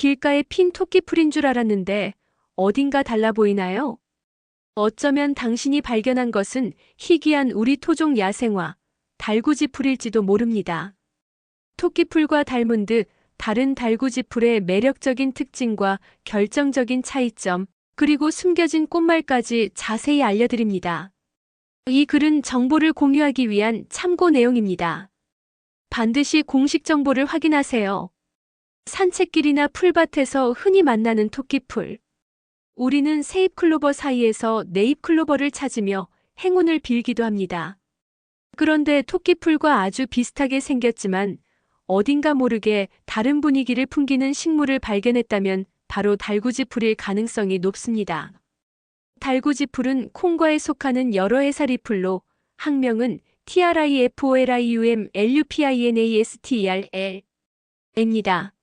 길가에 핀 토끼풀인 줄 알았는데 어딘가 달라 보이나요? 어쩌면 당신이 발견한 것은 희귀한 우리 토종 야생화, 달구지풀일지도 모릅니다. 토끼풀과 닮은 듯 다른 달구지풀의 매력적인 특징과 결정적인 차이점, 그리고 숨겨진 꽃말까지 자세히 알려드립니다. 이 글은 정보를 공유하기 위한 참고 내용입니다. 반드시 공식 정보를 확인하세요. 산책길이나 풀밭에서 흔히 만나는 토끼풀. 우리는 세잎클로버 사이에서 네잎클로버를 찾으며 행운을 빌기도 합니다. 그런데 토끼풀과 아주 비슷하게 생겼지만 어딘가 모르게 다른 분위기를 풍기는 식물을 발견했다면 바로 달구지풀일 가능성이 높습니다. 달구지풀은 콩과에 속하는 여러 해살이풀로 학명은 TRIFOLIUM LUPINASTERL입니다.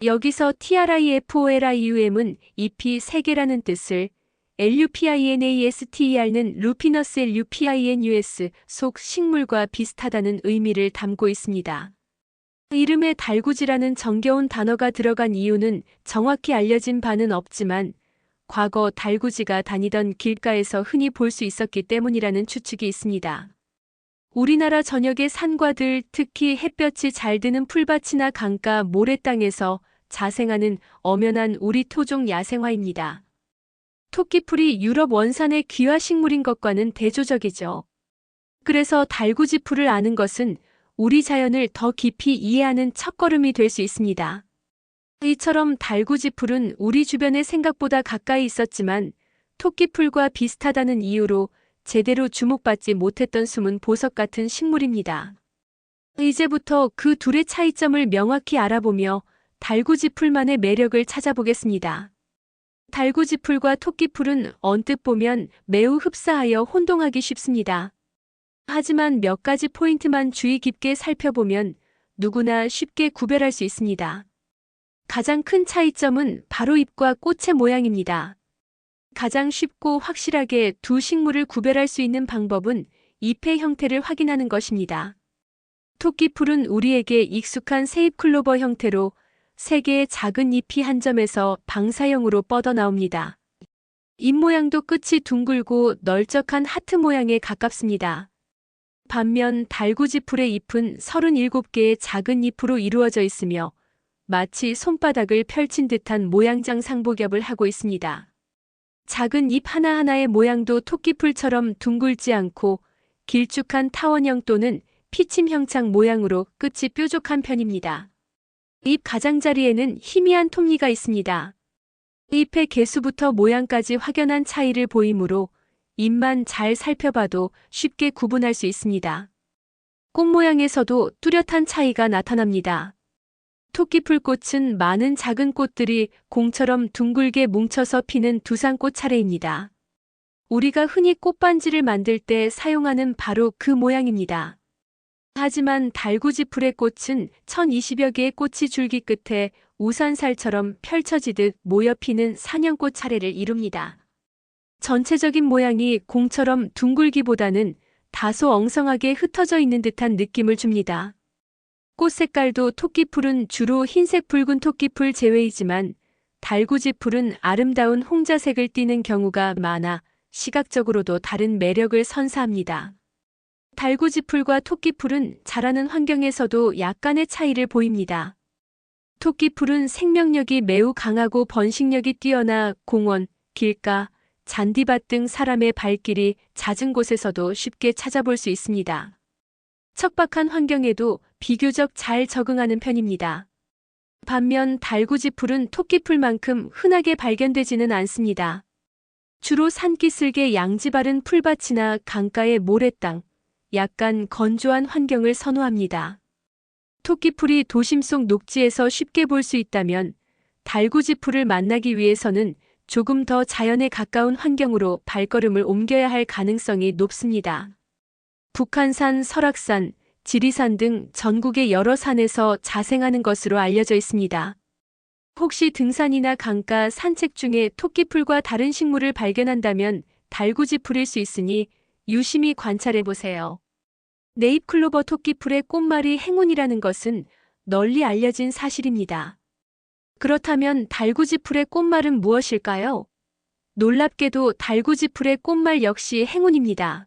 여기서 TRIFOLIUM은 잎이 3개라는 뜻을, LUPINASTER는 루피너스 LUPINUS 속 식물과 비슷하다는 의미를 담고 있습니다. 이름에 달구지라는 정겨운 단어가 들어간 이유는 정확히 알려진 바는 없지만 과거 달구지가 다니던 길가에서 흔히 볼 수 있었기 때문이라는 추측이 있습니다. 우리나라 전역의 산과들, 특히 햇볕이 잘 드는 풀밭이나 강가, 모래땅에서 자생하는 엄연한 우리 토종 야생화입니다. 토끼풀이 유럽 원산의 귀화 식물인 것과는 대조적이죠. 그래서 달구지풀을 아는 것은 우리 자연을 더 깊이 이해하는 첫걸음이 될 수 있습니다. 이처럼 달구지풀은 우리 주변에 생각보다 가까이 있었지만 토끼풀과 비슷하다는 이유로 제대로 주목받지 못했던 숨은 보석 같은 식물입니다. 이제부터 그 둘의 차이점을 명확히 알아보며 달구지풀만의 매력을 찾아보겠습니다. 달구지풀과 토끼풀은 언뜻 보면 매우 흡사하여 혼동하기 쉽습니다. 하지만 몇 가지 포인트만 주의 깊게 살펴보면 누구나 쉽게 구별할 수 있습니다. 가장 큰 차이점은 바로 잎과 꽃의 모양입니다. 가장 쉽고 확실하게 두 식물을 구별할 수 있는 방법은 잎의 형태를 확인하는 것입니다. 토끼풀은 우리에게 익숙한 세잎클로버 형태로 3개의 작은 잎이 한 점에서 방사형으로 뻗어나옵니다. 잎 모양도 끝이 둥글고 널쩍한 하트 모양에 가깝습니다. 반면 달구지풀의 잎은 37개의 작은 잎으로 이루어져 있으며 마치 손바닥을 펼친 듯한 모양장 상복엽을 하고 있습니다. 작은 잎 하나하나의 모양도 토끼풀처럼 둥글지 않고 길쭉한 타원형 또는 피침형창 모양으로 끝이 뾰족한 편입니다. 잎 가장자리에는 희미한 톱니가 있습니다. 잎의 개수부터 모양까지 확연한 차이를 보이므로 잎만 잘 살펴봐도 쉽게 구분할 수 있습니다. 꽃 모양에서도 뚜렷한 차이가 나타납니다. 토끼풀꽃은 많은 작은 꽃들이 공처럼 둥글게 뭉쳐서 피는 두상꽃 차례입니다. 우리가 흔히 꽃반지를 만들 때 사용하는 바로 그 모양입니다. 하지만 달구지풀의 꽃은 1020여 개의 꽃이 줄기 끝에 우산살처럼 펼쳐지듯 모여 피는 사냥꽃 차례를 이룹니다. 전체적인 모양이 공처럼 둥글기보다는 다소 엉성하게 흩어져 있는 듯한 느낌을 줍니다. 꽃 색깔도 토끼풀은 주로 흰색 붉은 토끼풀 제외이지만 달구지풀은 아름다운 홍자색을 띠는 경우가 많아 시각적으로도 다른 매력을 선사합니다. 달구지풀과 토끼풀은 자라는 환경에서도 약간의 차이를 보입니다. 토끼풀은 생명력이 매우 강하고 번식력이 뛰어나 공원, 길가, 잔디밭 등 사람의 발길이 잦은 곳에서도 쉽게 찾아볼 수 있습니다. 척박한 환경에도 비교적 잘 적응하는 편입니다. 반면 달구지풀은 토끼풀만큼 흔하게 발견되지는 않습니다. 주로 산기슭의 양지 바른 풀밭이나 강가의 모래땅, 약간 건조한 환경을 선호합니다. 토끼풀이 도심 속 녹지에서 쉽게 볼 수 있다면 달구지풀을 만나기 위해서는 조금 더 자연에 가까운 환경으로 발걸음을 옮겨야 할 가능성이 높습니다. 북한산, 설악산, 지리산 등 전국의 여러 산에서 자생하는 것으로 알려져 있습니다. 혹시 등산이나 강가 산책 중에 토끼풀과 다른 식물을 발견한다면 달구지풀일 수 있으니 유심히 관찰해 보세요. 네잎클로버 토끼풀의 꽃말이 행운이라는 것은 널리 알려진 사실입니다. 그렇다면 달구지풀의 꽃말은 무엇일까요? 놀랍게도 달구지풀의 꽃말 역시 행운입니다.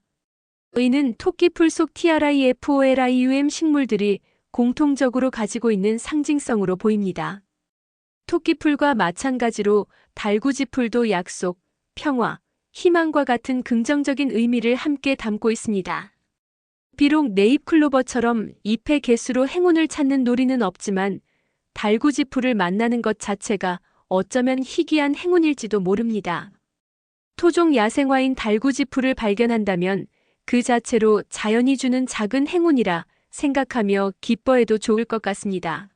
이는 토끼풀 속 TRIFOLIUM 식물들이 공통적으로 가지고 있는 상징성으로 보입니다. 토끼풀과 마찬가지로 달구지풀도 약속, 평화, 희망과 같은 긍정적인 의미를 함께 담고 있습니다. 비록 네잎클로버처럼 잎의 개수로 행운을 찾는 놀이는 없지만 달구지풀을 만나는 것 자체가 어쩌면 희귀한 행운일지도 모릅니다. 토종 야생화인 달구지풀을 발견한다면 그 자체로 자연이 주는 작은 행운이라 생각하며 기뻐해도 좋을 것 같습니다.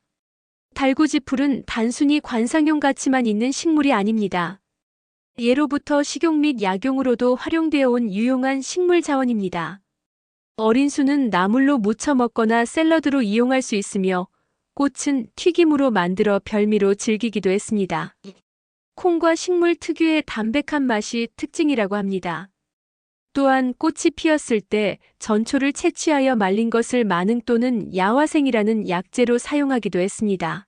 달구지풀은 단순히 관상용 가치만 있는 식물이 아닙니다. 예로부터 식용 및 약용으로도 활용되어 온 유용한 식물 자원입니다. 어린 수는 나물로 무쳐 먹거나 샐러드로 이용할 수 있으며 꽃은 튀김으로 만들어 별미로 즐기기도 했습니다. 콩과 식물 특유의 담백한 맛이 특징이라고 합니다. 또한 꽃이 피었을 때 전초를 채취하여 말린 것을 만흥 또는 야화생이라는 약재로 사용하기도 했습니다.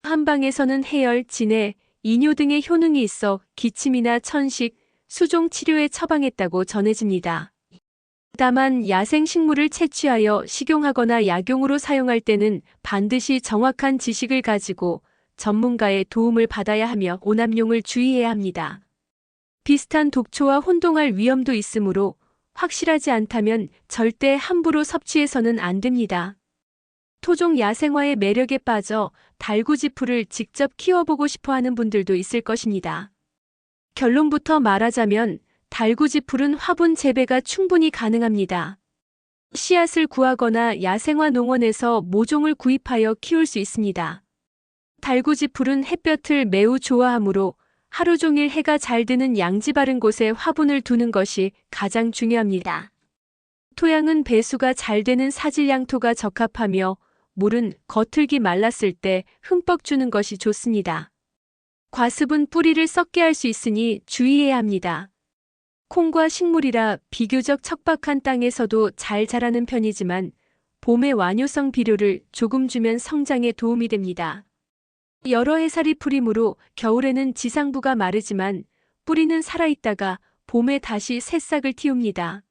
한방에서는 해열, 진해, 이뇨 등의 효능이 있어 기침이나 천식, 수종 치료에 처방했다고 전해집니다. 다만 야생식물을 채취하여 식용하거나 약용으로 사용할 때는 반드시 정확한 지식을 가지고 전문가의 도움을 받아야 하며 오남용을 주의해야 합니다. 비슷한 독초와 혼동할 위험도 있으므로 확실하지 않다면 절대 함부로 섭취해서는 안 됩니다. 토종 야생화의 매력에 빠져 달구지풀을 직접 키워보고 싶어하는 분들도 있을 것입니다. 결론부터 말하자면 달구지풀은 화분 재배가 충분히 가능합니다. 씨앗을 구하거나 야생화 농원에서 모종을 구입하여 키울 수 있습니다. 달구지풀은 햇볕을 매우 좋아하므로 하루 종일 해가 잘 드는 양지 바른 곳에 화분을 두는 것이 가장 중요합니다. 토양은 배수가 잘 되는 사질양토가 적합하며 물은 겉흙이 말랐을 때 흠뻑 주는 것이 좋습니다. 과습은 뿌리를 썩게 할 수 있으니 주의해야 합니다. 콩과 식물이라 비교적 척박한 땅에서도 잘 자라는 편이지만 봄에 완효성 비료를 조금 주면 성장에 도움이 됩니다. 여러 해살이 풀이므로 겨울에는 지상부가 마르지만 뿌리는 살아있다가 봄에 다시 새싹을 틔웁니다.